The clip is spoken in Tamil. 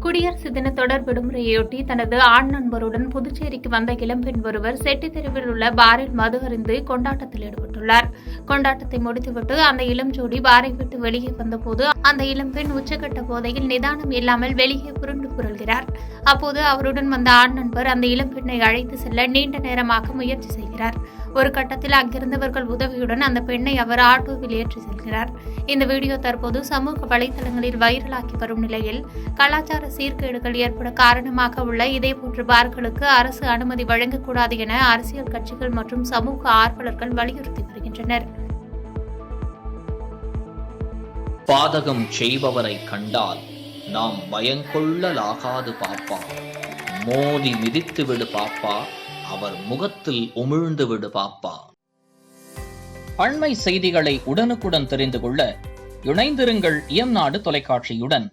குடியரசு தின தொடர் விடுமுறையொட்டி தனது ஆண் நண்பருடன் புதுச்சேரிக்கு வந்த இளம்பெண் ஒருவர் செட்டித்தெருவில் உள்ள பாரில் மது அருந்தி கொண்டாட்டத்தில் ஈடுபட்டுள்ளார். கொண்டாட்டத்தை முடித்துவிட்டு அந்த இளம் ஜோடி பாரை விட்டு வெளியே வந்தபோது அந்த இளம்பெண் உச்சகட்ட போதையில் நிதானம் இல்லாமல் வெளியே புரண்டு புரள்கிறார். அப்போது அவருடன் வந்த ஆண் நண்பர் அந்த இளம்பெண்ணை அழைத்து செல்ல நீண்ட நேரமாக முயற்சி செய்கிறார். ஒரு கட்டத்தில் அங்கிருந்தவர்கள் உதவியுடன் அந்த பெண்ணை அவர் ஆட்டோவில் ஏற்றி செல்கிறார். இந்த வீடியோ தற்போது சமூக வலைதளங்களில் வைரலாகி வரும் நிலையில் கலாச்சார சீர்கேடுகள் ஏற்பட காரணமாக உள்ள இதேபோன்ற பார்களுக்கு அரசு அனுமதி வழங்கக்கூடாது என அரசியல் கட்சிகள் மற்றும் சமூக ஆர்வலர்கள் வலியுறுத்தி வருகின்றனர். பாதகம் செய்பவரை கண்டால் நாம் பயங்கொள்ளலாகாது பாப்பா, மோதி மிதித்து விடு பாப்பா, அவர் முகத்தில் உமிழ்ந்து விடு பாப்பா. அண்மை செய்திகளை உடனுக்குடன் தெரிந்து கொள்ள இணைந்திருங்கள் இயம்நாடு தொலைக்காட்சியுடன்.